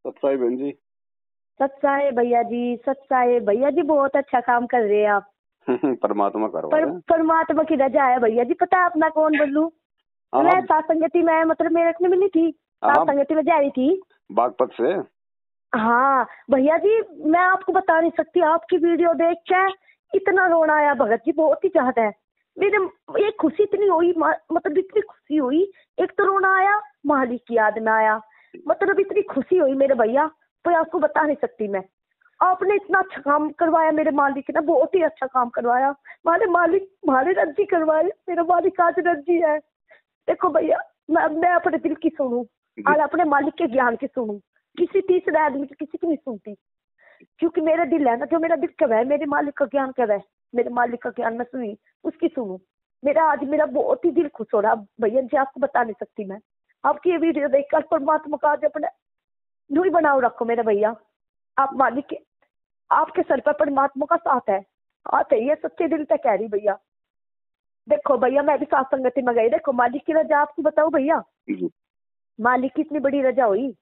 सच्चाई बहन जी। सच्चा है भैया जी, सच्चा है भैया जी, बहुत अच्छा काम कर रहे हैं आप। परमात्मा करवा रहे हैं। परमात्मा की रजा है भैया जी। पता है अपना कौन बोलूं? हाँ मैं हाँ। सात संगति में, मतलब मेरे को मिली थी, सात हाँ, संगति में जा रही थी। बागपत से। हाँ भैया जी, मैं आपको बता नहीं सकती, आपकी वीडियो देख के इतना रोना आया भगत जी, बहुत ही ज्यादा है। मेरे एक खुशी इतनी हुई, मतलब इतनी खुशी हुई। एक तो रोना आया, मालिक की याद में आया, मतलब इतनी खुशी हुई मेरे भैया, तो आपको बता नहीं सकती मैं। आपने इतना अच्छा काम करवाया मेरे मालिक ने, बहुत ही अच्छा काम करवाया। हमारे मालिक हमारे रज्जी करवाए, मेरा मालिक आज रज्जी है। देखो भैया, मैं अपने दिल की सुनूं और अपने मालिक के ज्ञान की सुनूं, किसी तीसरे आदमी की किसी की नहीं सुनती। क्योंकि मेरा दिल है ना, जो मेरा दिल कब है, मेरे मालिक का ज्ञान कब है, मेरे मालिक का ज्ञान मैं सुनी, उसकी सुनूं। मेरा बहुत ही दिल खुश हो रहा भैया जी, आपको बता नहीं सकती मैं। आपकी ये वीडियो देखकर परमात्मा का आज अपने यूं ही बनाओ रखो मेरे भैया। आप मालिक के, आपके सर पर परमात्मा का साथ है, हाथ है, ये सच्चे दिल से कह रही भैया। देखो भैया, मैं भी सात संगति में गई, देखो मालिक की रजा आपको बताऊं भैया, मालिक की इतनी बड़ी रजा हुई।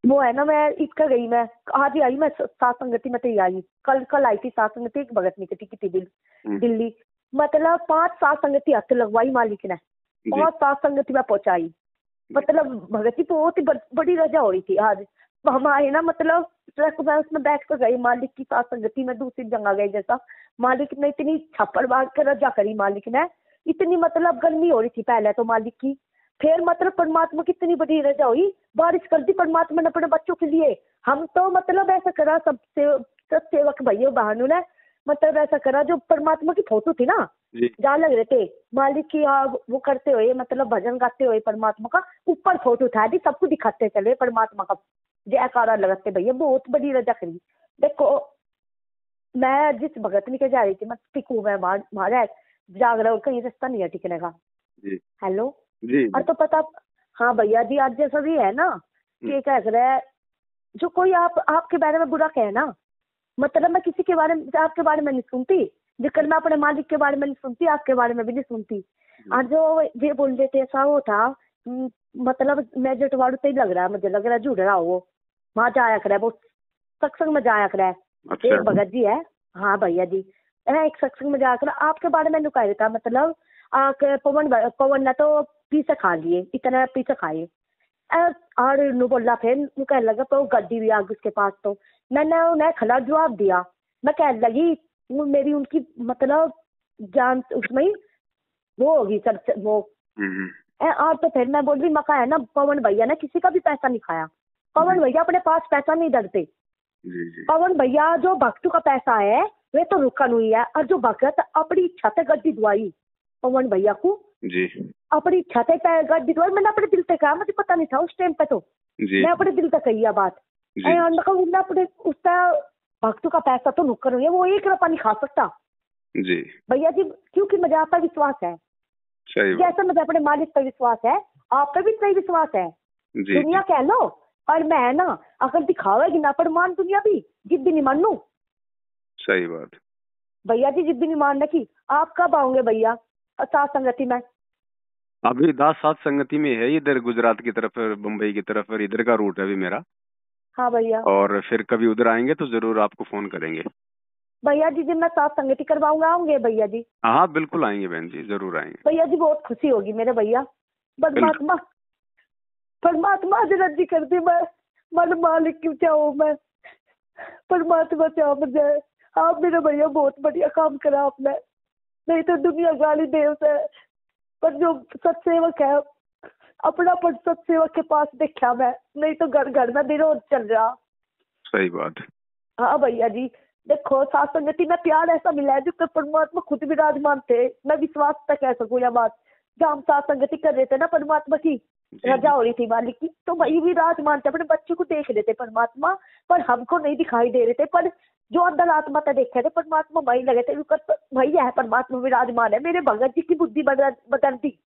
वो है ना, मैं इसका गई, मैं आज ही आई, मैं सात संगति में तो ही आई, कल आई थी सात संगति, एक भगत निकटी की थी दिल्ली। मतलब 5 सात संगति हाथ लगवाई मालिक ने, 5 सात संगति में पहुंचाई। मतलब भगत जी बहुत ही बड़ी रजा हो रही थी आज। हम आए ना, मतलब ट्रक में उसमें बैठ कर गई मालिक की सात संगति में, दूसरी जगह गई जैसा। मालिक ने इतनी छप्पड़ बांध कर रजा करी मालिक ने, इतनी मतलब गर्मी हो रही थी पहले तो मालिक की। फिर मतलब परमात्मा की इतनी बड़ी रजा हुई, बारिश कर दी परमात्मा ने अपने बच्चों के लिए। हम तो मतलब ऐसा करा, सब सेवक भैया बहनों ने मतलब ऐसा करा, जो परमात्मा की फोटो थी ना जहाँ लग रहे थे मालिक की, वो करते हुए मतलब भजन गाते हुए परमात्मा का, ऊपर फोटो था दी, सबको दिखाते चले परमात्मा का जयकारा लगाते भैया, बहुत बड़ी रजा करी। देखो मैं जिस भगत के जा रही थी, मैं टिकू मैं मारा जाग रहा हूँ, कहीं रास्ता नहीं है टिकने का। हेलो जी। और तो पता, हाँ भैया जी, आज जैसा भी है ना कि क्या कह रहा है, जो कोई आपके बारे में बुरा कहे ना, मतलब मैं किसी के बारे में, आपके बारे में नहीं सुनती, जिक्र मैं अपने मालिक के बारे में नहीं सुनती, आपके बारे में भी नहीं सुनती। आज जो ये बोल रहे थे ऐसा वो था, मतलब मैं जटवाड़ू से ही लग रहा है, मुझे लग रहा है जुड़ रहा हो, वहां जाया करे, वो सत्संग में जाया करे। अच्छा। एक भगत जी है, हाँ भैया जी, एक सत्संग में जाकर आपके बारे में नुका था, मतलब पवन ने तो पीछे खा लिए, इतना पीछे खाए। और नु बोला, फिर नु कह लगा तो गड्डी भी आ गई उसके पास, तो मैंने उन्हें खला जवाब दिया। मैं कह लगी मेरी उनकी मतलब जान उसमें ही वो होगी सर वो। और तो फिर मैं बोल रही, मका है ना, पवन भैया ने किसी का भी पैसा नहीं खाया, पवन भैया अपने पास पैसा नहीं डरते। पवन भैया जो भक्तों का पैसा है वे तो रुका नहीं है, और जो भगत अपनी इच्छा से गड्डी दुआई पवन भैया को जी, अपनी इच्छा से गड्डी दुआई। मैंने अपने दिल से कहा, मुझे पता नहीं था उस टाइम पे, तो मैं अपने दिल से कही है बात। अपने उसका भक्तों का पैसा तो नुक्कर हुई है, वो 1 रुपया नहीं खा सकता जी भैया जी, क्योंकि मुझे आप पर विश्वास है। जैसा मुझे अपने मालिक पर विश्वास है, आप पर भी सही विश्वास है। दुनिया कह लो, और मैं ना अगर दिखावेगी ना पर मान दुनिया भी, जिद भी नहीं मानू। सही बात भैया जी, जिद भी नहीं मानने की। आप कब आओगे भैया सात संगति में? अभी 10 सात संगति में है, इधर गुजरात की तरफ, बम्बई की तरफ, और इधर का रूट है अभी मेरा। हाँ भैया, और फिर कभी उधर आएंगे तो जरूर आपको फोन करेंगे भैया जी। जब मैं सात संगति करवाऊंगा आऊंगे भैया जी? हाँ बिल्कुल आएंगे बहन जी, जरूर आएंगे भैया जी, बहुत खुशी होगी मेरे भैया। परमात्मा परमात्मा जी कर दी, मैं मन मालिक क्यों चाहूँ मैं, परमात्मा चाहो मुझे। आप मेरे भैया बहुत बढ़िया काम करा आपने, नहीं तो दुनिया गाली देव से, पर जो सत्सेवक है अपना पर सत्सेवक के पास देखा मैं, नहीं तो घर घर में विरोध चल रहा। सही बात। हाँ भैया जी, देखो सात संगति में प्यार ऐसा मिला है जो परमात्मा खुद विराजमान थे। मैं विश्वास तक कह सकूँ यह बात, जब हम सात संगति कर रहे थे ना, परमात्मा की रजा हो रही थी मालिक की, तो वही विराजमान थे, अपने बच्चों को देख रहे थे परमात्मा, पर हमको नहीं दिखाई दे रहे थे। पर जो अंदर आत्मा तक देखे थे परमात्मा वही लगे थे, वही है परमात्मा विराजमान है। मेरे भगत जी की बुद्धि बदल दी।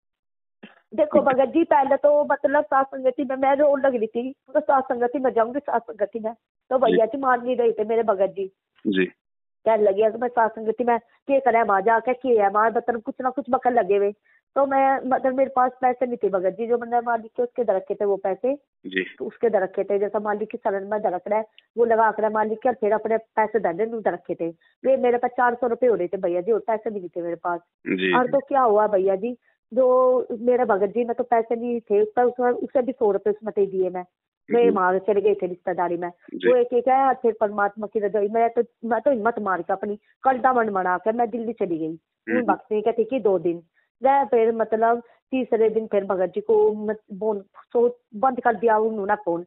देखो भगत जी, पहले तो मतलब सात संगति में मैं रोड लग रही थी, तो सात संगति में जाऊंगी, सात संगति में तो भैया जी मान नहीं रहे थे मेरे भगत जी कहने लगे कि मैं सात संगति में क्या करे, वहां जाके किए है वहां मतलब कुछ ना कुछ बकल लगे हुए। तो मैं मतलब मेरे पास पैसे नहीं थे भगत जी, जो मैंने मालिक के उसके दे रखे थे वो पैसे, जी तो उसके दे रखे थे, जैसा मालिक की सलन में दे रख रहा है वो लगा कर मालिक के, और फिर अपने पैसे दे रखे थे। वे मेरे पास 400 रुपये हो रहे थे भैया जी, और पैसे भी नहीं थे मेरे पास। जी और तो क्या हुआ भैया जी, जो मेरे भगत जी में तो पैसे नहीं थे, उससे भी 100 रुपये उसमें दे दिए मैं वहां चले गए थे रिश्तेदारी में। जी। वो एक एक है, फिर परमात्मा की रजाई मैं तो हिम्मत मार के अपनी कलटा मन बना के मैं दिल्ली चली गई उन भक्ति के थी 2 दिन गए। फिर मतलब तीसरे दिन फिर भगत जी को बंद कर दिया उन्होंने फोन।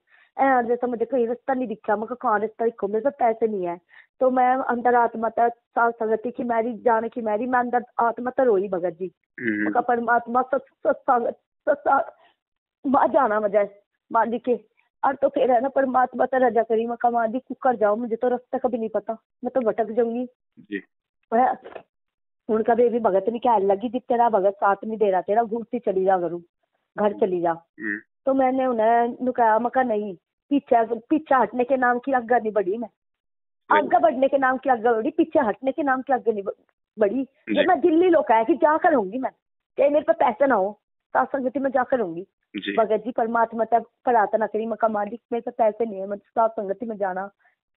जैसा मुझे कहीं रास्ता नहीं दिखा, मैं कहाँ रास्ता दिखो, मेरे पास पैसे नहीं है। तो मैं अंदर आत्मा साथ संगति की मैरी जाने की मैरी, मैं अंदर आत्मा तो रोई भगत जी, मैं परमात्मा जाना मजा मालिक के। और तो फिर है ना परमात्मा तो रजा करी, मैं कहा मालिक कर जाओ, मुझे तो रास्ता कभी नहीं पता, मैं तो भटक जाऊंगी। उनका बेबी भगत नहीं कहने लगी, जिस तेरा भगत साथ नहीं दे रहा तेरा, घूमती चली जा करूँ, घर चली जा। तो मैंने उन्हें कहा, मैं कहा नहीं, पीछे हटने के नाम की आगे नहीं बढ़ी, मैं आगे बढ़ने के नाम की आगे बढ़ी, पीछे हटने के नाम की आगे नहीं बढ़ी। जब मैं दिल्ली लोग कहा कि जा कर होंगी मैं, चाहे मेरे पे पैसे ना हो, सत्संगति में जाकर होंगी। भगत जी परमात्मा तक प्रार्थना करी, मैं कहा मालिक मेरे पे पैसे नहीं है, मैं सत्संगति में जाना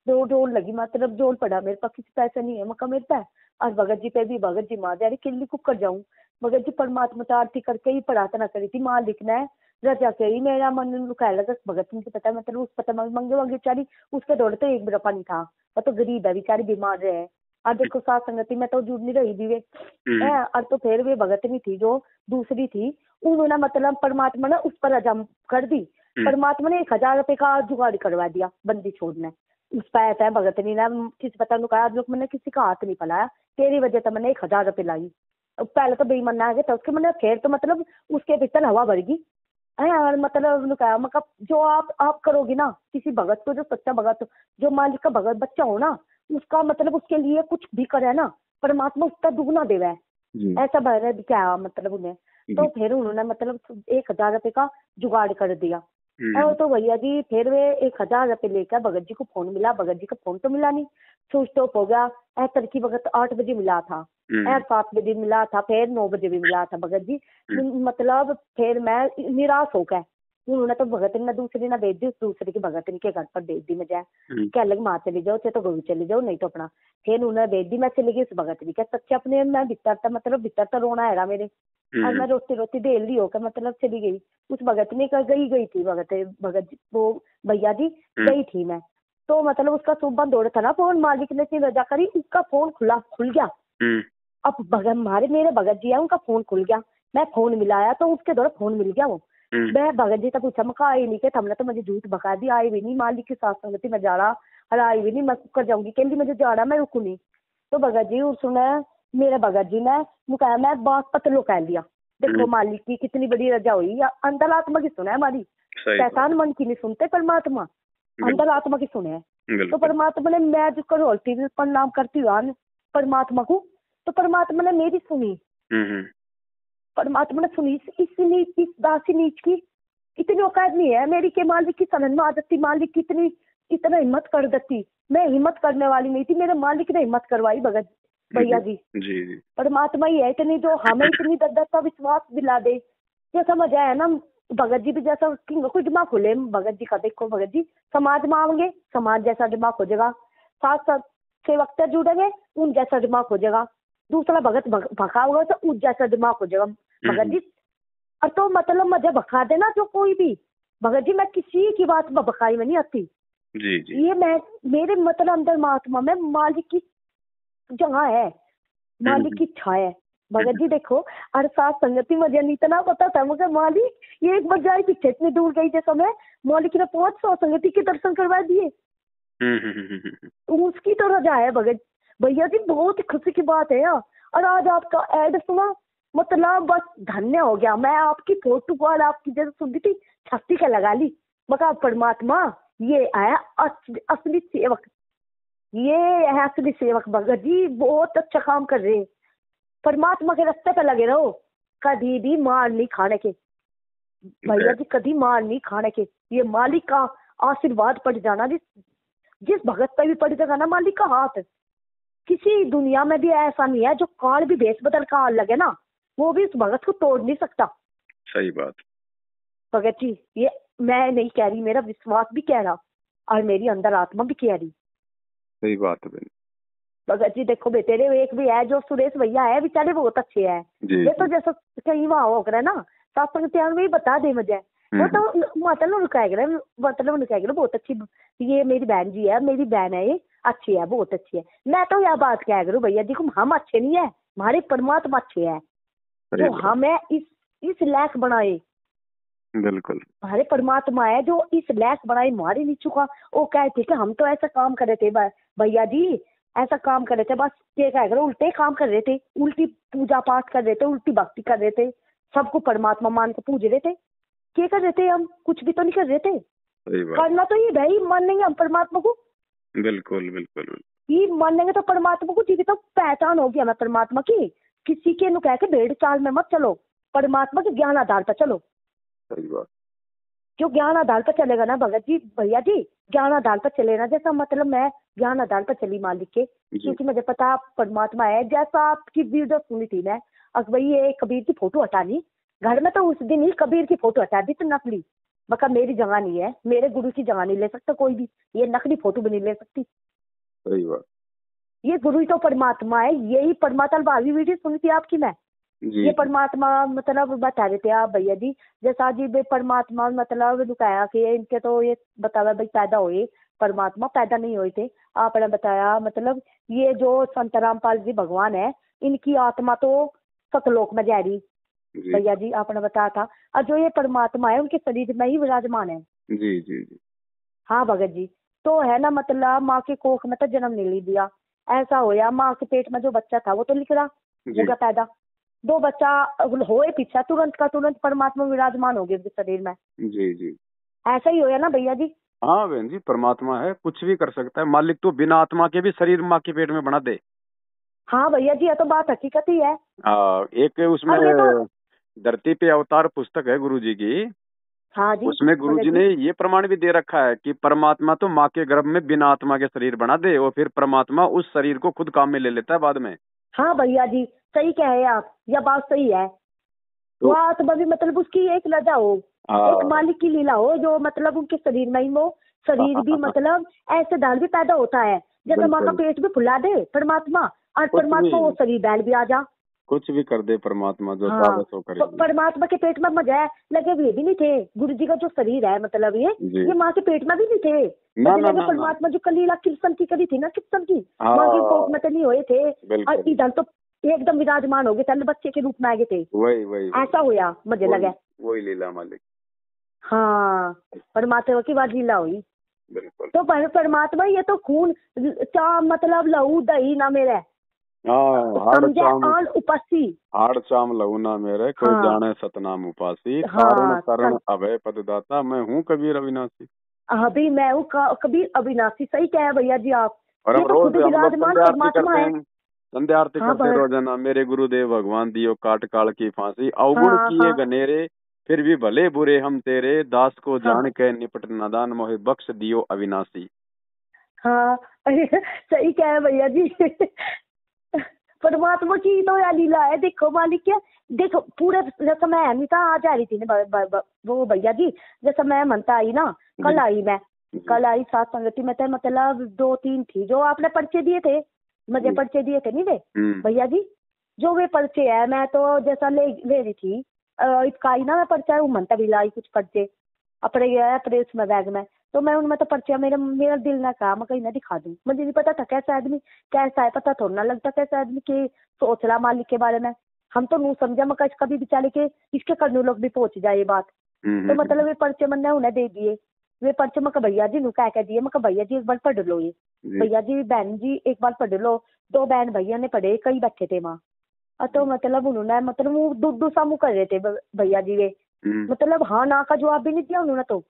डोल लगी, मतलब जोल पड़ा, मेरे पास किसी पैसे नहीं है, मैं कहा मेरे पे। और भगत जी पे भी भगत जी माँ जारी किल्ली कुक कर जाऊं। भगत जी परमात्मा तो आरती करके ही प्रार्थना करी थी, माँ लिखना है रजा करी, मेरा मन लुकाया लगा। भगत मुझे पता है, मतलब उस पता मंगे मंगे बेचारी, उसके दौड़ तो एक रुपया नहीं था, वो तो गरीब है बेचारी, बीमार रहे। और देखो साथ संगति में तो जुड़ नहीं रही भी वे। और तो फिर वे भगत नहीं थी जो दूसरी थी, उन्होंने मतलब परमात्मा ने उस पर रजा कर दी। परमात्मा ने 1000 रुपए का जुगाड़ करवा दिया बंदी छोड़ने। उस पर ऐसा है भगत नहीं ना किसी पता नहीं कहा, लोग मैंने किसी का हाथ नहीं फैलाया, तेरी वजह से मैंने 1000 रुपए लाई। पहले तो बेईमाना आ गया था उसके, मैंने फिर तो मतलब उसके भीतर हवा भर गई है। मतलब कहा, मतलब जो आप करोगी ना किसी भगत को, जो सच्चा भगत, जो मालिक का भगत बच्चा हो ना, उसका मतलब उसके लिए कुछ भी करे ना, परमात्मा उसका दुगना देवा है। ऐसा भर क्या मतलब उन्हें। तो फिर उन्होंने मतलब 1000 रुपए का जुगाड़ कर दिया। और तो भैया जी फिर वे 1000 रुपए लेकर भगत जी को फोन मिला, भगत जी का फोन तो मिला नहीं, स्विच ऑफ हो गया। तड़की वक्त 8 बजे मिला था, 7 बजे मिला था, फिर 9 बजे भी मिला था भगत जी। मतलब फिर मैं निराश हो गया, उन्होंने तो भगत ने दूसरी ना भेज दी, उस दूसरे की भगत के घर पर भेज दी। मैं जाए कह लगे माँ चली जाओ, चाहे तो गोभी चली जाओ, नहीं तो अपना। फिर उन्होंने भेज दी, मैं चली गई उस भगत जी के सच्चे अपने, मैं भीतर था मतलब भीतर तो रोना है मेरे। और मैं रोती रोती देली होकर मतलब चली गई उस भगत ने कर गई थी भगत जी वो भैया जी गई थी मैं। तो मतलब उसका सुबह दौड़ था ना फोन, मालिक ने इतनी रजा करी, उसका फोन खुल गया। अब भगत मेरे भगत जी है, उनका फोन खुल गया, मैं फोन मिलाया तो उसके दौरान फोन मिल गया। वो मैं भगत जी तक पूछा, मैं आई नहीं के हमने तो मुझे झूठ बका दी, आई भी नहीं, मालिक के साथ संगति में जा रहा, और आई भी नहीं, मैं कर जाऊंगी, कहती मुझे जा रहा, मैं रुकू नहीं। तो भगत जी उसने मेरे भगत जी ने मुकाया, मैं बात पतलो कह लिया। देखो मालिक की कितनी बड़ी रजा हुई, अंदर आत्मा की सुना है हमारी, शैतान मन की नहीं सुनते, परमात्मा अंदर आत्मा की सुने है। तो परमात्मा ने, मैं जो करोलती प्रणाम करती हूँ परमात्मा को, तो परमात्मा ने मेरी सुनी, परमात्मा ने सुनी। इस दासी नीच की इतनी औकात नहीं है मेरी के मालिक की सलन में आ जाती, मालिक की इतना हिम्मत कर देती। मैं हिम्मत करने वाली नहीं थी, मेरे मालिक ने हिम्मत करवाई भगत भैया जी। परमात्मा ही है इतनी जो हमें इतनी दर्द का विश्वास दिला दे। जो समझ आया ना भगत जी भी जैसा कोई दिमाग खुले भगत जी का, देखो भगत जी समाज मांगे, समाज जैसा दिमाग हो जाएगा, साथ साथ सेवक जुड़ेंगे उन जैसा दिमाग हो जाएगा, दूसरा भगत भखा होगा तो उस जैसा दिमाग हो जाएगा भगत जी। और तो मतलब मुझे भखा देना जो कोई भी भगत जी, मैं किसी की बात में भखाई में नहीं आती जी। ये मैं मेरे मतलब अंदर महात्मा में मालिक की जगह है, मालिक की इच्छा है भगत जी। देखो और साथ संगति मुझे नहीं इतना पता था, मगर मालिक ये एक बार जाए पीछे इतनी दूर गई जैसा मैं, मालिक ने 500 संगति के दर्शन करवा दिए। उसकी तो रजा है भगत भैया जी, बहुत खुशी की बात है। और आज आपका ऐड सुना, मतलब बस धन्य हो गया मैं। आपकी फोटो कॉल आपकी जैसे सुन थी, छत्ती का लगा ली, मगर परमात्मा ये आया असली सेवक, ये है असली सेवक भगत जी, बहुत अच्छा काम कर रहे हैं। परमात्मा के रास्ते पे लगे रहो, कभी भी मार नहीं खाने के भैया जी, कभी मार नहीं खाने के। ये मालिक का आशीर्वाद पड़ जाना, जिस भगत पे भी पड़ जाएगा ना मालिक का हाथ, किसी दुनिया में भी ऐसा नहीं है जो काल भी भेष बदल का लगे ना, वो भी उस भगत को तोड़ नहीं सकता। सही बात। भगत जी ये मैं नहीं कह रही, मेरा विश्वास भी कह रहा और मेरी अंदर आत्मा भी कह रही। सही बात है बहन। भगत जी देखो बेटे रे, एक भी है जो सुरेश भैया है, बेचारे बहुत अच्छे हैं। जी ये तो जी। जैसा कहीं वहां हो गया ना सत्संग त्याग में ही बता दे मुझे, वो तो मतलब उनका है मतलब उनका है बहुत अच्छी, ये मेरी बहन जी है, मेरी बहन है, ये अच्छी है, बहुत अच्छी है। मैं तो यह बात कह करूँ भैया देखो, हम अच्छे नहीं है, हमारे परमात्मा अच्छे है सही जो बात। हमें इस लायक बनाए। बिल्कुल। हमारे परमात्मा है जो इस लायक बनाए, हमारे नहीं चुका। वो कहते कि हम तो ऐसा काम कर रहे थे भैया जी, ऐसा काम कर रहे थे, बस ये कह करो उल्टे काम कर रहे थे, उल्टी पूजा पाठ कर रहे थे, उल्टी भक्ति कर रहे थे, सबको परमात्मा मान के पूज रहे थे। क्या कर रहे थे हम? कुछ भी तो नहीं कर रहे थे। सही बात। करना तो ये भाई, मानेंगे हम परमात्मा को, बिल्कुल बिल्कुल बिल्कुल। ये मानेंगे तो परमात्मा को, जी तो पहचान होगी हमें परमात्मा की। किसी के नु कह के भेड़ चाल में मत चलो, परमात्मा के ज्ञान आधार पर चलो। सही बात। जो ज्ञान आधार पर चलेगा ना भगत जी भैया जी, ज्ञान आधार पर चले ना, जैसा मतलब मैं ज्ञान आधार पर चली मालिक के, क्योंकि मुझे पता आप परमात्मा है। जैसा आपकी वीडियो सुनी थी मैं, अब भाई ये कबीर की फोटो हटानी घर में, तो उस दिन ही कबीर की फोटो हटा दी, तो नकली बका मेरी जगह नहीं है, मेरे गुरु की जगह नहीं ले सकता कोई भी, ये नकली फोटो भी नहीं ले सकती। सही बात। ये गुरु ही तो परमात्मा है, यही परमात्मा। भावी वीडियो सुनी थी आपकी मैं, जी ये परमात्मा मतलब बता रहे थे आप भैया जी, जैसा जी बे परमात्मा मतलब लुकाया कि इनके तो ये बताया भाई पैदा हुए, परमात्मा पैदा नहीं हुए थे। आपने बताया मतलब ये जो संत रामपाल जी भगवान है, इनकी आत्मा तो सतलोक में जा रही जी भैया जी, आपने बताया था। और जो ये परमात्मा है उनके शरीर में ही विराजमान है। जी जी जी। हाँ भगत जी, तो है ना मतलब माँ के कोख में तो जन्म नहीं ले दिया, ऐसा होया माँ के पेट में जो बच्चा था वो तो लिख रहा हो जी गया पैदा, दो बच्चा होए पीछा तुरंत का तुरंत परमात्मा विराजमान हो गए उनके शरीर में। जी जी। ऐसा ही होया ना भैया जी? हाँ बहन जी, परमात्मा है, कुछ भी कर सकता है मालिक, तो बिना आत्मा के भी शरीर माँ के पेट में बना दे। हाँ भैया जी, ये तो बात हकीकत ही है। एक उसमें और ये तो धरती पे अवतार पुस्तक है गुरु जी की, हाँ जी उसमें गुरु भगत जी जी। ने ये प्रमाण भी दे रखा है कि परमात्मा तो माँ के गर्भ में बिना आत्मा के शरीर बना दे, और फिर परमात्मा उस शरीर को खुद काम में ले लेता है बाद में। हाँ भैया जी सही कहे आप, यह बात सही है। तो वो आत्मा भी मतलब उसकी एक लजा हो, एक हाँ मालिक की लीला हो, जो मतलब उनके शरीर में ही वो शरीर भी मतलब ऐसे दाल भी पैदा होता है, जैसे माँ का बिल्कुल। पेट भी फुला दे परमात्मा, और कुछ परमात्मा वो भी शरीर बैल भी आ जा। कुछ भी कर दे परमात्मा, जो हाँ चाहे सो तो करेगी। परमात्मा के पेट में मजा लगे हुए भी नहीं थे गुरु जी का जो शरीर है, मतलब जी। ये माँ के पेट में भी नहीं थे। ना मुझे ना लगे ना ना। परमात्मा जो कलीला कृष्ण की करी थी ना, कृष्ण की माँ के कोख हाँ में तो नहीं हुए थे, बिल्कुल। और इधर तो एकदम विराजमान हो गए, चल बच्चे के रूप में आ गए थे। वही वही वही ऐसा हुआ मुझे वही लगा। वही लीला मालिक। हाँ परमात्मा की बात लीला हुई। बिल्कुल। तो परमात्मा ये तो खून चा मतलब लहू दही ना मेरे, हाँ हाड़ समझे चाम, आन उपस्सी। हाड़ चाम लहू ना मेरे, कोई हाँ जाने सतनाम उपासी, तारण हाँ तरण अभय पददाता, मैं हूँ कबीर अविनाशी। अभी मैं हूँ कबीर अविनाशी, सही कह है भैया जी आप। और ये हम तो खुद रोज हम लोग विराजमान संध्या आरती परमात्मा करते है। हैं, संध्या आरती हाँ करते हैं रोजाना, मेरे गुरुदेव भगवान दियो काट काल की फांसी, अवगुण हाँ किए हाँ गनेरे, फिर भी भले बुरे हम तेरे, दास को हाँ जान के निपट नादान, मोहे बख्श दियो अविनाशी। हाँ सही कह है भैया जी परमात्मा की तो यह लीला है। देखो मालिक क्या, देखो पूरे जैसा मैं नहीं था आ जा रही थी ना वो भैया जी, जैसा मैं मनता आई ना, कल आई मैं, कल आई सात संगति में, मतलब 2-3 थी जो आपने पर्चे दिए थे, मुझे पर्चे दिए थे नहीं वे भैया जी, जो वे पर्चे है मैं तो जैसा ले रही थी इसका आई ना मैं पर्चा वो मनता भी लाई कुछ पर्चे अपने गया अपने उसमें बैग में, तो मैं उनमें तो पर्चियां मेरा दिल ना कहा मैं कहीं ना दिखा दूं, मुझे नहीं पता था कैसा आदमी कैसा है, पता थोड़ा ना लगता कैसा आदमी के सोच रहा मालिक के बारे में। हम तो नहीं समझा मैं कभी बेचारे के इसके करने लोग भी पहुंच जाए ये बात। तो मतलब ये पर्चे मैंने उन्हें दे दिए, वे पर्चे मैं भैया जी नु कह दिए, मैं भैया जी एक बार पढ़ लो ये, भैया जी बहन जी एक बार पढ़ लो। 2 बहन भैया ने पढ़े, कई बैठे थे वहाँ, तो मतलब उन्होंने मतलब वो दूर सा मुँह कर रहे थे भैया जी वे, मतलब हाँ ना का जवाब भी नहीं दिया उन्होंने, तो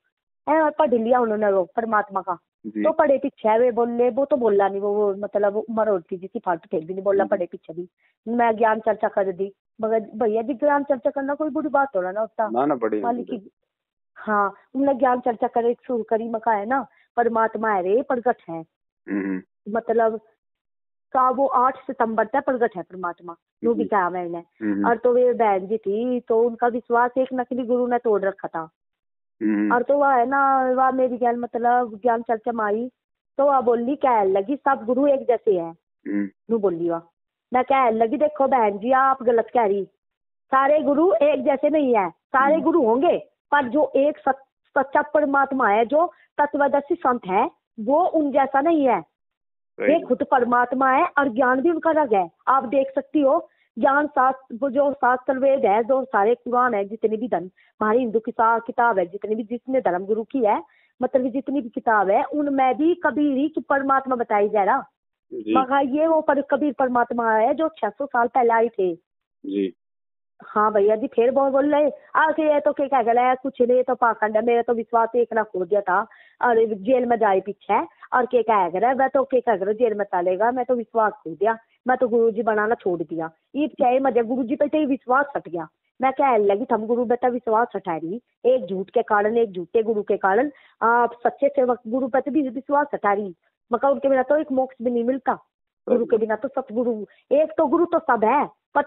पढ़ लिया उन्होंने वो परमात्मा का। तो पढ़े पीछे वे बोले, वो तो बोला नहीं, वो मतलब उम्र होती जिसकी फालतू फिर भी नहीं बोला, पढ़े पीछे भी मैं ज्ञान चर्चा कर दी, मगर भैया जी ज्ञान चर्चा करना कोई बुरी बात हो रहा ना होता मालिक की। हाँ उन्होंने ज्ञान चर्चा करे शुरू करी, मका है ना परमात्मा है रे प्रगट है, मतलब का वो 8 सितंबर तक प्रगट है परमात्मा, नू भी कहा मैंने। और तो वे बहन जी थी तो उनका विश्वास एक नकली गुरु ने तोड़ रखा था। और तो वह है ना, वह मेरी ज्ञान मतलब ज्ञान चर्चा में आई तो वह बोली कह लगी सब गुरु एक जैसे है। नू बोली वह, मैं कह लगी देखो बहन जी आप गलत कह रही, सारे गुरु एक जैसे नहीं है, सारे गुरु होंगे पर जो एक सच्चा परमात्मा है जो तत्वदर्शी संत है वो उन जैसा नहीं है। ये खुद परमात्मा है और ज्ञान भी उनका अलग है। आप देख सकती हो ज्ञान शास्त्र जो शास्त्र वेद है, जो सारे कुरान है, जितने भी धर्म हमारी हिंदू की किताब है, जितने भी जितने धर्म गुरु की है मतलब जितनी भी किताब है उनमें भी कबीर ही की परमात्मा बताई जा रहा। मगर ये वो कबीर परमात्मा है जो 600 साल पहले आए थे जी। हाँ भैया जी, फिर बहुत बोल रहे आके ये तो क्या गला कुछ नहीं तो पाखंड है, मेरा तो विश्वास एक ना खो दिया था और जेल में जाए पीछे और के कह रहा मैं तो क्या कर जेल में चलेगा, मैं तो विश्वास खो दिया, मैं तो गुरुजी बनाना छोड़ दिया। ये चाहे मजे गुरुजी पे तो विश्वास हट गया। मैं कह लगी थम गुरु बेटा विश्वास हटा रही, एक झूठ के कारण, एक झूठे गुरु के कारण आप सच्चे सेवक गुरु पे भी विश्वास हटा रही। मगर उनके बिना तो एक मोक्ष भी नहीं मिलता, गुरु के बिना तो सतगुरु एक तो गुरु तो सब है पर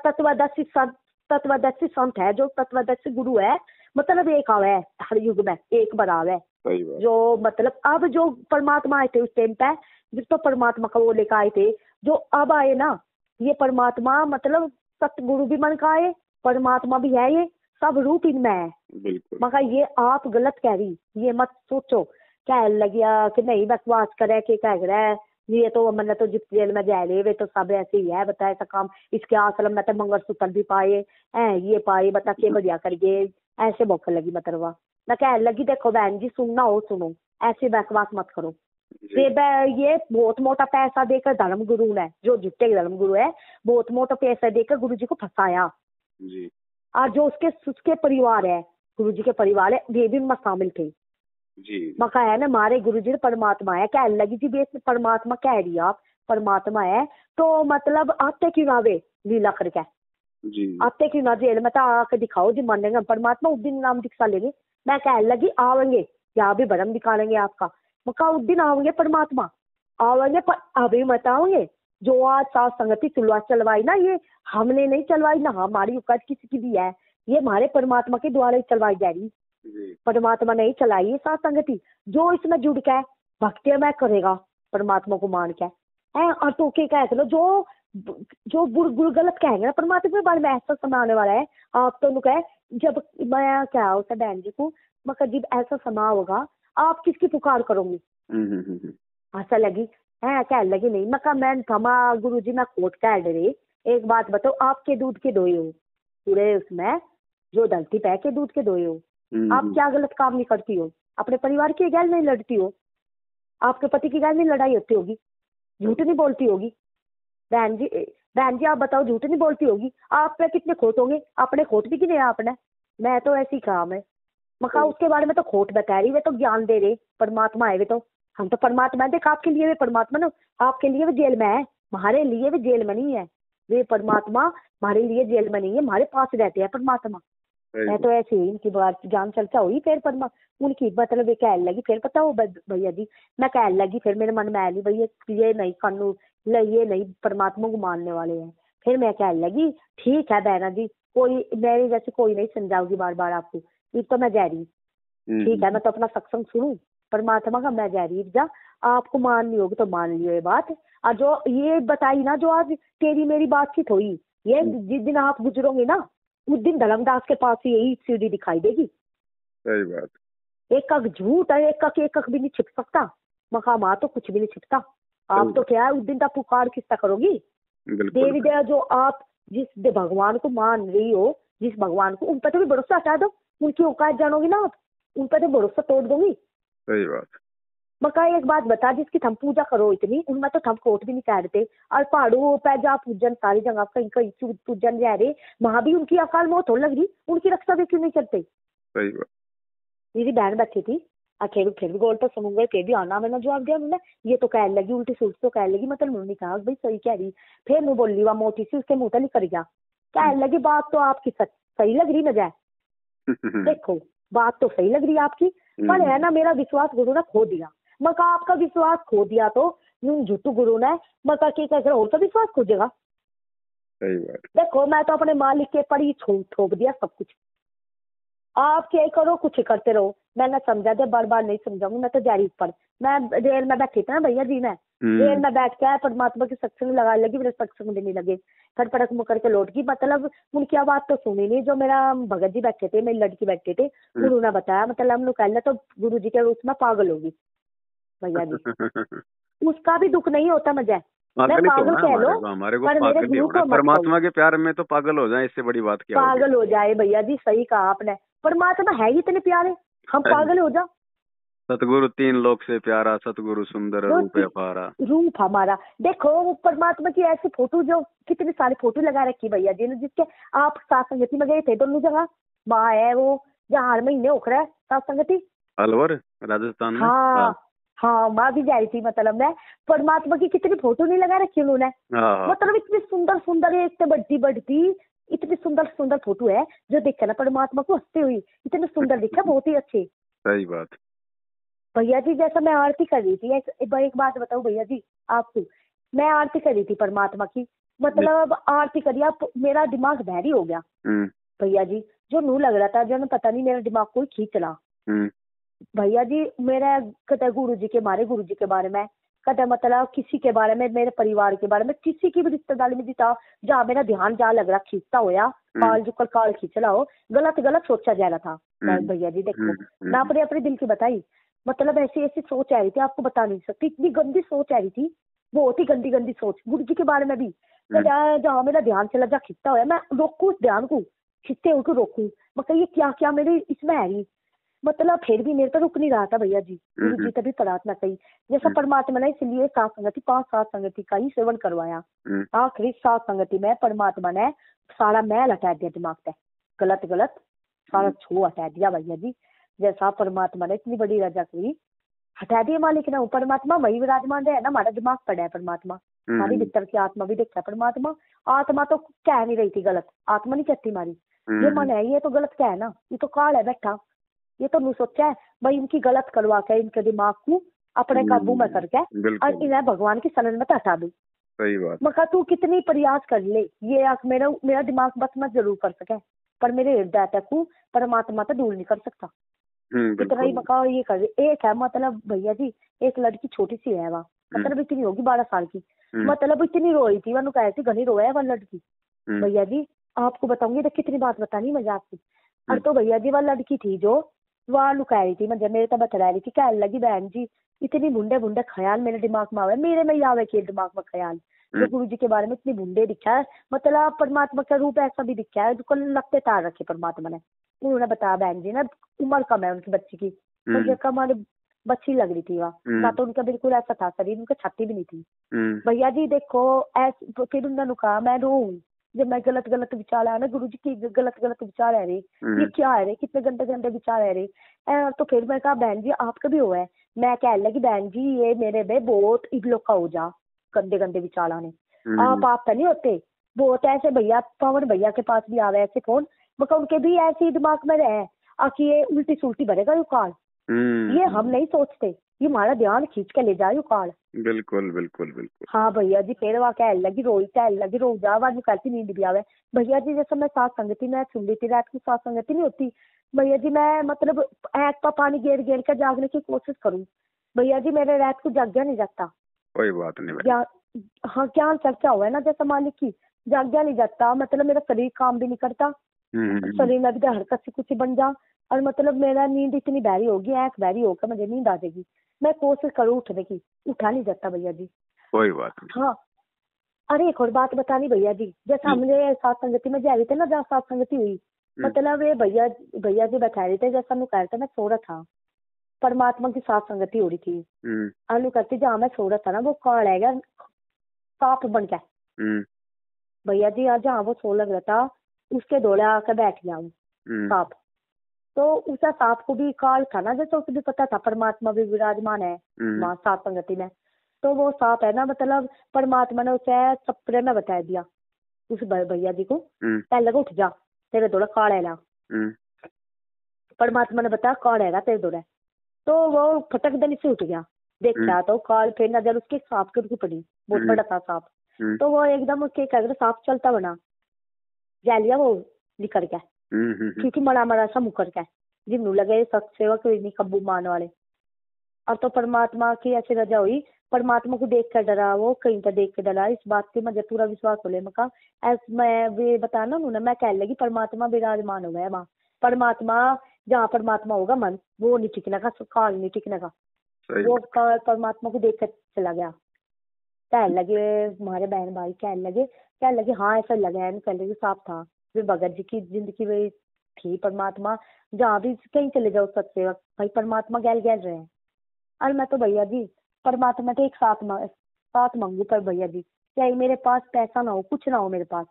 तत्वदर्शी संत है जो तत्वदर्शी गुरु है मतलब एक आवे है हर युग में एक बार आवे जो मतलब अब जो परमात्मा आए थे उस टाइम पे जिस तो परमात्मा का वो लेकर आए थे जो अब आए ना ये परमात्मा मतलब सतगुरु भी मन का आए परमात्मा भी है, ये सब रूप इनमें है। मगर ये आप गलत कह रही, ये मत सोचो कह लगिया कि नहीं बकवास करे कि कह रहा है ये तो मैंने तो जिस जेल में जा रहे वे तो सब ऐसे ही है बता ऐसा काम इसके आश्रम में तो मंगलसूत्र भी पाए ये पाए बता के बढ़िया कर गए ऐसे भूख लगी मतरवा। मैं कह लगी देखो बहन जी सुनना हो सुनो, ऐसे बकवास मत करो। ये बहुत मोटा पैसा देकर धर्म गुरु ने जो झूठे धर्म गुरु है बहुत मोटा पैसा देकर गुरु जी को फंसाया जी। और जो उसके परिवार है गुरु जी के परिवार है वे भी उनमें शामिल थे जी। मका है ना हमारे गुरु जी परमात्मा है कह लगी जी बेस परमात्मा कह रही आप परमात्मा है तो मतलब आते क्यों ना वे लीला करके जी आते क्यों ना जेल में तो आके दिखाओ जी मानेंगे परमात्मा उस दिन नाम दीक्षा लेंगे। मैं कह लगी आवेंगे यहाँ भी भरम दिखाएंगे आपका मका उस दिन आवेंगे परमात्मा आवेंगे पर अभी मत आओगे जो आज सात संगति चलवाई ना ये हमने नहीं चलवाई ना हमारी औकात किसी की भी है, ये हमारे परमात्मा के द्वारा ही चलवाई जा रही परमात्मा नहीं चलाई है सात संगति जो इसमें जुड़ के भक्ति में करेगा परमात्मा को मान के है और तो के कह लो जो गुरु गलत कहेंगे ना परमात्मा के बारे में ऐसा समय आने वाला है आप तो कहे जब मैं क्या होता बहन जी को मगर जब ऐसा समय होगा आप किसकी पुकार करोगी ऐसा लगी है कह लगी नहीं मका मैं थमा गुरु जी मैं कोट कह रही एक बात बताओ आपके दूध के दोए हो पूरे उसमें जो धरती पे के दूध के दोए हो आप क्या गलत काम नहीं करती हो, अपने परिवार की गैल नहीं लड़ती हो, आपके पति की गैल नहीं लड़ाई होती होगी, झूठ नहीं बोलती होगी बहन जी आप बताओ झूठ नहीं बोलती होगी, आप पे कितने खोट होंगे अपने खोट भी किने आपने मैं तो ऐसी काम है मका उसके बारे में तो खोट बता रही वे तो ज्ञान दे रहे परमात्मा है वे तो हम तो परमात्मा देख आपके लिए वे परमात्मा ना आपके लिए वे जेल में है हमारे लिए वे जेल में नहीं है, वे परमात्मा हमारे लिए जेल में नहीं है हमारे पास रहते हैं परमात्मा। मैं तो ऐसे ही इनकी बात जान चर्चा हुई फिर परमा उनकी मतलब कह लगी फिर पता हो भैया जी मैं कह लगी फिर मेरे मन में आई भैया ये नहीं कानून ये नहीं परमात्मा को मानने वाले हैं। फिर मैं कह लगी ठीक है बहना जी कोई मेरी जैसे कोई नहीं समझाऊगी बार बार आपको एक तो मैं जा रही ठीक है मैं तो अपना सत्संग सुनूं परमात्मा का मैं जा रही जा आपको माननी होगी तो मान लियो ये बात। और जो ये बताई ना जो आज तेरी मेरी बातचीत हुई ये जिस दिन आप गुजरोगे ना उस दिन धर्मदास के पास यही सीढ़ी दिखाई देगी। सही बात, एक झूठ है एक भी नहीं छिप सकता मका माँ तो कुछ भी नहीं छिपता। आप तो क्या है उस दिन तक पुकार किसका करोगी देवी देव जो आप जिस भगवान को मान रही हो जिस भगवान को उन पर तो भी भरोसा हटा दो उनकी औकात जानोगी ना आप उन पर तो भरोसा तोड़ दोगी। सही बात मका एक बात बता जिसकी थम पूजा करो इतनी उनमें तो थम कोट भी नहीं कह रहे और पहाड़ों पे जा पूजन सारी जगह कहीं कहीं पूजन जा रहे वहां भी उनकी अकाल मौत हो लग रही उनकी रक्षा भी क्यों नहीं करते। सही बात मेरी बहन बैठी थी फिर भी गोल तो सुनूंगे फिर भी आना मैंने जवाब दिया उन्होंने ये तो कह लगी उल्टी सूट तो कह लगी मतलब उन्होंने कहा भाई सही कह रही फिर मैं बोली वह मोटी सी उसके मुंह नहीं कर गया कह लगी बात तो आपकी सही लग रही न जाए देखो बात तो सही लग रही है आपकी पर है ना मेरा विश्वास गुरु ने खो दिया मका आपका विश्वास खो दिया तो झूठू गुरु ने मका के और का विश्वास खोजेगा सही बात। देखो मैं तो अपने मालिक के पर ही थोप दिया सब कुछ। आप क्या करो, कुछ करते रहो, मैं ना समझा दे, बार बार नहीं समझाऊंगी, मैं तो जारी ऊपर। मैं रेल में बैठी थी ना भैया जी, मैं रेल में बैठ के परमात्मा के सत्संग लगाने लगी, मेरे सत्संग देने लगे, फटफटक मुकर के लौट गई। मतलब उनकी आवाज तो सुनी नहीं, जो मेरा भगत जी बैठे थे, मेरी लड़की बैठे थे, उन्होंने बताया। मतलब हम लोग कहले तो गुरु जी के उसमें पागल होगी भैया जी। उसका भी दुख नहीं होता मुझे, मैं पागल कह लो, पर मेरे गुरु को मत कहो। परमात्मा के प्यार में तो पागल हो जाए, इससे बड़ी बात क्या होगी? पागल हो जाए भैया जी, सही कहा आपने। परमात्मा है ही इतने प्यारे, हम पागल हो जा। सतगुरु 3 लोक से प्यारा, सतगुरु सुंदर रूप अपारा। रूप हमारा, देखो वो परमात्मा की ऐसी फोटो, जो कितनी सारी फोटो लगा रखी भैया जी ने, जिसके आप सात संगति में गए थे दोनों जगह। वहाँ है वो जहाँ हर महीने उखड़ा है सात संगति, अलवर राजस्थान में। हाँ हाँ, वहाँ भी जा रही थी। मतलब मैं परमात्मा की कितनी फोटो नहीं लगा रखी उन्होंने। मतलब इतनी सुंदर सुंदर, एक बढ़ती बढ़ती इतनी सुंदर सुंदर फोटो है, जो देखा ना परमात्मा को हंसते हुई, इतने सुंदर दिखा, बहुत ही अच्छे। सही बात भैया जी, जैसा मैं आरती कर रही थी, एक बात बताऊं भैया जी आपको, मैं आरती कर रही थी परमात्मा की, मतलब आरती करी, आप मेरा दिमाग बहरी हो गया भैया जी। जो नू लग रहा था, जो पता नहीं मेरा दिमाग कोई खींच रहा भैया जी। मेरा कदा गुरु जी के बारे में, कदा मतलब किसी के बारे में, मेरे परिवार के बारे में, किसी की भी रिश्तेदारी में था, जहाँ मेरा ध्यान जहाँ लग रहा खींचता होया, काल जो काल खींच रहा हो, गलत गलत सोचा जा रहा था भैया जी। देखो मैं अपने दिल की बताई, मतलब ऐसी ऐसी सोच आ रही थी, आपको बता नहीं सकती, इतनी गंदी सोच आ रही थी, बहुत ही गंदी गंदी सोच गुरु जी के बारे में भी। जहाँ मेरा ध्यान चला जा खिंचता हुआ, मैं रोकू उस ध्यान को, खिंचते हुए रोकू, मतलब ये क्या क्या मेरे इसमें है रही। मतलब फिर भी मेरे पर रुक नहीं रहा था भैया जी। गुरु जी तभी प्रार्थना कही, जैसा परमात्मा ने इसलिए सात संगति, 5 सात संगति का ही सेवन करवाया। आखिरी सात संगति में परमात्मा ने सारा मैल हटा दिया दिमाग से, गलत गलत सारा छू हटा दिया भैया जी। जैसा परमात्मा ने इतनी बड़ी रजा करी, हटा दिए मालिक ने। परमात्मा वही विराजमान है ना, हमारा दिमाग पड़ा है परमात्मा, हमारी भीतर की आत्मा भी देखता है परमात्मा। आत्मा तो कह नहीं रही थी गलत, आत्मा नहीं कहती हमारी, ये मन है ये तो गलत क्या है ना, ये तो काल है बैठा, ये तो नहीं सोचा है भाई इनकी गलत करवा के, इनके दिमाग को अपने काबू में करके और इन्हें भगवान की शरण में हटा दू। सही बात। मका तू कितनी प्रयास कर ले, ये मेरा दिमाग बस मत जरूर कर सके, पर मेरे हृदय तक को परमात्मा तो दूर नहीं कर सकता। इतना ही मका ये कर रही। एक है मतलब भैया जी, एक लड़की छोटी सी है, वहाँ मतलब इतनी होगी 12 साल की, मतलब इतनी रोई थी, वह कह घनी रोया है वह लड़की भैया जी। आपको बताऊंगी तो कितनी बात बतानी मजा आपकी। और तो भैया जी वह लड़की थी जो वह लुका रही थी, मुझे मेरे तो बता रही थी, कह लगी बहन जी इतनी बुंडे बुंडे ख्याल मेरे दिमाग में आवे, मेरे में ही आवे के दिमाग में ख्याल, जो गुरु जी के बारे में इतनी बुंडे दिखा है, मतलब परमात्मा का रूप ऐसा भी दिखा है जो लगते तार रखे परमात्मा ने। उन्होंने बताया बहन जी ना, उम्र कम है उनकी बच्ची की, मुझे कम बच्ची लग रही थी वह ना, तो उनका बिल्कुल ऐसा था शरीर, उनका छाती भी नहीं थी भैया जी। देखो ऐसे फिर उन्होंने कहा मैं रो, जब मैं गलत गलत विचार आया ना गुरु जी की, गलत गलत विचार है रे, ये क्या है रे, कितने गंदे गंदे विचार है रे। तो फिर मैं कहा बहन जी आपका भी हुआ है, मैं कह लगी बहन जी ये मेरे में बहुत इगलो का हो जा, गंदे गंदे विचार आने, आप तो नहीं होते बहुत ऐसे भैया, पवन भैया के पास भी आवे ऐसे फोन, मतलब उनके भी ऐसे दिमाग में रहे आखिर ये उल्टी सुल्टी भरेगा यू काल, ये हम नहीं सोचते, ये हमारा ध्यान खींच के ले जाए यू काल। बिल्कुल बिल्कुल बिल्कुल। हाँ भैया जी, फिर वहाँ कह लगी रो जा, आवाज निकालती नींद भी आवे भैया जी। जैसे मैं सात संगति में सुन ली थी, रात की सात संगति नहीं होती भैया जी, मैं मतलब ऐक का पानी गेर गेर कर जागने की कोशिश करूँ भैया जी, मेरे रात को जाग गया नहीं जाता। कोई बात नहीं हाँ ज्ञान चर्चा हुआ है ना जैसा मालिक की, जाग गया नहीं जाता, मतलब मेरा शरीर काम भी नहीं करता, शरीर में भी हरकत से कुछ बन जा, और मतलब मेरा नींद इतनी बहरी होगी, आँख बहरी होकर मुझे नींद आ जाएगी, मैं कोशिश करूँ उठने की, उठा नहीं जाता भैया जी। कोई बात नहीं। हाँ अरे एक और बात बतानी भैया जी, जैसा हमने सात संगति में जा रहे थे ना, जहाँ सात संगति हुई, मतलब ये भैया जी बता रहे थे, जैसा मैं कह रहा था मैं सो रहा था, परमात्मा की सात संगति हो रही थी, अनु करती जहाँ मैं सो रहा था ना, वो कौन है सांप बन गया भैया जी। आज जहाँ वो सो लग रहा था उसके दौड़े आकर बैठ गया हूँ सांप, तो उस सांप को भी काल था ना, जैसे उसे भी पता था परमात्मा भी विराजमान है वहाँ सात संगति में, तो वो सांप है ना, मतलब परमात्मा ने उसे सपने में बता दिया उस भैया जी को, पहले उठ जा तेरे दौड़ा काल है ला, परमात्मा ने बताया काल है तेरे दौड़े, तो वो फटक देने से उठ गया, देखा तो काल, फिर नजर उसके सांप के ऊपर पड़ी, बहुत बड़ा था सांप, तो वो एकदम उसके क्या सांप चलता बना जा लिया वो निकल गया, क्योंकि मरा सा मुकर गया जिन्नू लगे सत सेवा कोई नहीं कब्बू मान वाले। और तो परमात्मा की ऐसी रजा हुई, परमात्मा को देख कर डरा, वो कहीं पर देख कर डरा। इस बात पे मुझे पूरा विश्वास हो ले मका ऐसा मैं भी बताना उन्होंने, मैं कहने लगी परमात्मा विराजमान हो गया वहाँ। परमात्मा जहाँ परमात्मा होगा मन वो नहीं टिकने का, काल नहीं टिकने का। वो काल परमात्मा को देख कर चला गया। कहने लगे हमारे बहन भाई कहने लगे हाँ ऐसा लगा है, कहने लगे साफ था। वे भगत जी की जिंदगी में थी परमात्मा, जहाँ भी कहीं चले जाओ सत्सेवक भाई परमात्मा गैल गैल रहे हैं। और मैं तो भैया जी परमात्मा तो एक साथ मांगू, पर भैया जी चाहे मेरे पास पैसा ना हो कुछ ना हो मेरे पास,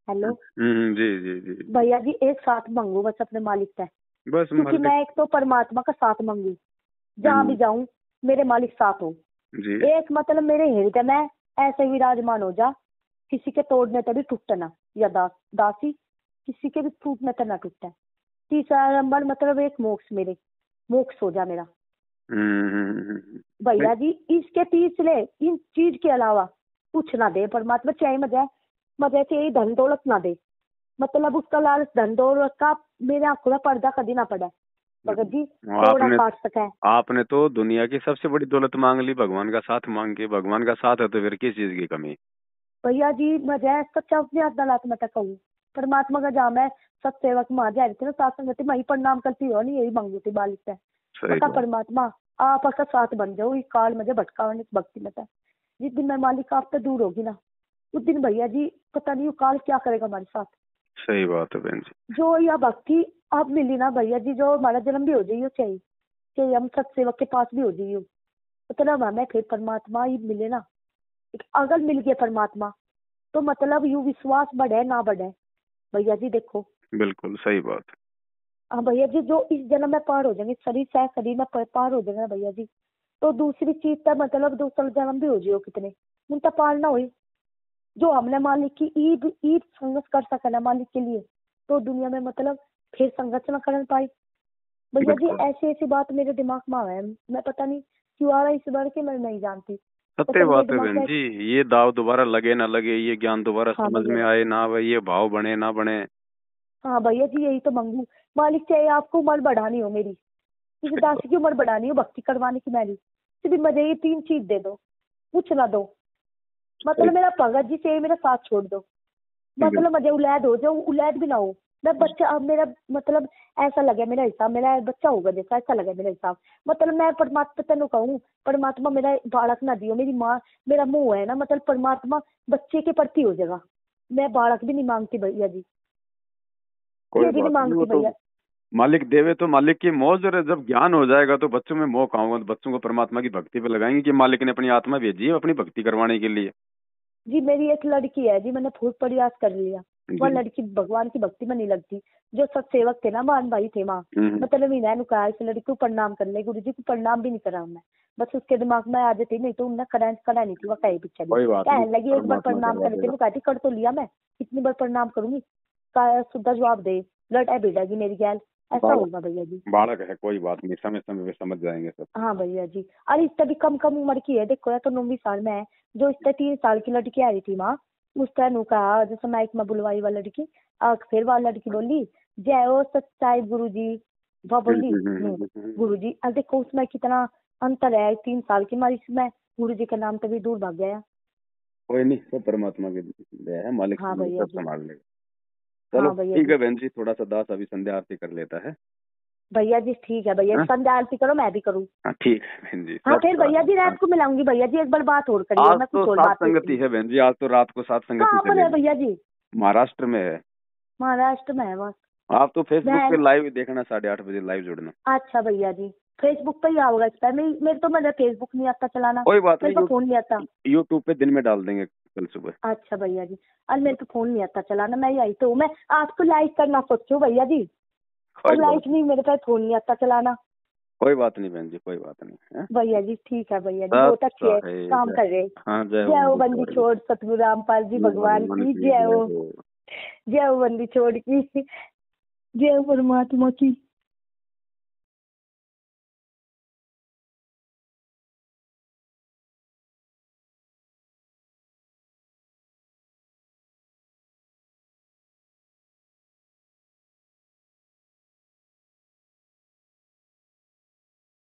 हेलो जी जी जी भैया जी एक साथ मांगू बस अपने मालिक से, बस क्योंकि मैं एक तो परमात्मा का साथ मांगू, जहाँ भी जाऊं मेरे मालिक साथ हो जी। एक मतलब मेरे हृदय में ऐसे विराजमान हो जा, किसी के तोड़ने तभी टूटना ना, या दासी किसी के भी टूटने तक ना टूटे। तीसरा नंबर मतलब एक मोक्ष हो जा मेरा। भैया जी इसके तीसरे इन चीज के अलावा कुछ ना दे परमात्मा, चाहे मजे से यही धन दौलत ना दे, मतलब उसका लालच धन दौलत का मेरे आंखों में पर्दा कभी ना पड़े भगत जी, थोड़ा काट सके। आपने तो दुनिया की सबसे बड़ी दौलत मांग ली, भगवान का साथ मांग के। भगवान का साथ है तो फिर किस चीज की कमी? भैया जी मजा सच्चा अपने अदालत में तक कहूँ परमात्मा का जाम है सत्सेवक माँ जा रही थी ना साथ संगति मैं ही प्रणाम करती हो नहीं, यही मांगू थी बालिक से बता परमात्मा आप का साथ बन जाओ, इस काल मुझे भटका भक्ति में था। जिस दिन मैं मालिक आप तो दूर होगी ना उस दिन भैया जी पता नहीं काल क्या करेगा हमारे साथ। सही बात है बहन जी। जो यह भक्ति आप मिली ना भैया जी, जो हमारा जन्म भी हो जाइए चाहिए हम सत्सेवक के पास भी हो जाइए, मतलब हमें फिर परमात्मा ही मिले ना। अगर मिल गया परमात्मा तो मतलब यू विश्वास बढ़े ना बढ़े भैया जी देखो। बिल्कुल सही बात। हाँ भैया जी जो इस जन्म में पार हो जाएंगे शरीर में पार हो जाएंगे भैया जी, तो दूसरी चीज का मतलब दूसरा जन्म भी हो जाओ कितने उनका पार ना हुई, जो हमने मालिक की ईद संघर्ष कर सका ना मालिक के लिए, तो दुनिया में मतलब फिर संघर्ष न कर पाई भैया जी। ऐसी बात मेरे दिमाग में आ है, मैं पता नहीं क्यों आ रहा है इस बार के मैं नहीं जानती। सत्य बात है बहन जी, ये दाव दोबारा लगे ना लगे, ये ज्ञान दोबारा समझ में आए ना आए, ये भाव बने ना बने। हाँ भैया जी यही तो मांगू मालिक, चाहे आपको उम्र बढ़ानी हो मेरी, किसी दासी की उम्र बढ़ानी हो भक्ति करवाने की मेरी, सिर्फ मुझे ये 3 चीज दे दो, कुछ ना दो, मतलब मेरा भगत जी से मेरा साथ छोड़ दो, मतलब मुझे औलाद हो जाओ, औलाद भी ना हो मैं बच्चा, अब मेरा मतलब ऐसा लगे मेरा हिसाब मेरा बच्चा होगा जैसा ऐसा लगे मेरा हिसाब, मतलब मैं परमात्मा तेन कहूँ परमात्मा मेरा बालक ना दियो, मेरी माँ मेरा मुंह है ना मतलब परमात्मा बच्चे के प्रति हो जाएगा, मैं बालक भी नहीं मांगती भैया जी, ये भी नहीं मांगती भैया। मालिक देवे तो मालिक की मौज, और जब ज्ञान हो जाएगा तो बच्चों में मोह कहाँ होगा, तो बच्चों को परमात्मा की भक्ति पे लगाएंगे कि मालिक ने अपनी आत्मा भेजी है अपनी भक्ति करवाने के लिए। जी मेरी एक लड़की है जी, मैंने खूब प्रयास कर लिया, वह लड़की भगवान की भक्ति में नहीं लगती, जो सत्सेवक थे ना मान भाई थे माँ, मतलब इन्हें कहा इस लड़की को प्रणाम कर ले, गुरु जी को प्रणाम भी नहीं करा मैं, बस उसके दिमाग में आ जाती, नहीं तो उन्हें करा नहीं थी वह कहे पीछे कहने लगी एक बार प्रणाम कर लेती, कहती कर तो लिया मैं कितनी बार प्रणाम करूंगी, सीधा जवाब दे लड़ भिड़ेगी मेरी गैल, ऐसा होगा भैया जी। बालक है कोई बात नहीं, समय समय पे समझ जाएंगे सब। हाँ भैया जी, अरे इससे भी कम उम्र की है, देखो या तो 9वीं साल में है, जो इससे 3 साल की लड़की आ रही थी माँ, उस तरह कहा जैसे माइक में बुलवाई वाली लड़की, फिर वाली लड़की बोली जय हो सच्चाई गुरु जी, वह बोली गुरु जी, अब देखो उसमें कितना अंतर है, 3 साल की मारी इसमें गुरु जी के नाम पे भी दूर भाग गया। कोई नहीं, सब परमात्मा की दया है, मालिक हाँ भैया जी संभाल लेगा। चलो ठीक है बहन जी, थोड़ा सा दास अभी संध्या आरती कर लेता है। भैया जी ठीक है भैया, संध्या आरती करो मैं भी करूँ। हाँ ठीक है बहन जी। हाँ फिर भैया जी रात को मिलाऊंगी भैया जी, एक बार बात और करिए, मैं कुछ और बात संगति है बहन जी, आज तो रात को साथ संगति। कहाँ पर है भैया जी? महाराष्ट्र में है। महाराष्ट्र में है बस। आप तो फेसबुक पे लाइव देखना, 8:30 बजे लाइव जुड़ना। अच्छा भैया जी फेसबुक पे ही आओगा इस पर, मेरे तो मेरा फेसबुक नहीं आता चलाना, कोई बात नहीं, फोन नहीं आता। यूट्यूब पे दिन में डाल देंगे कल सुबह। अच्छा भैया जी, अरे मेरे तो फोन नहीं आता चलाना, मैं यही तो मैं आपको लाइक करना सोचूं भैया जी, और लाइक नहीं, मेरे पास फोन नहीं आता चलाना। कोई बात नहीं बहन जी, कोई बात नहीं भैया जी, ठीक है भैया जी, बहुत अच्छे काम कर रहे। जय हो बंदी छोड़ सतगुरु रामपाल जी भगवान की जय हो, जय हो बंदी छोड़ की, जय हो परमात्मा की।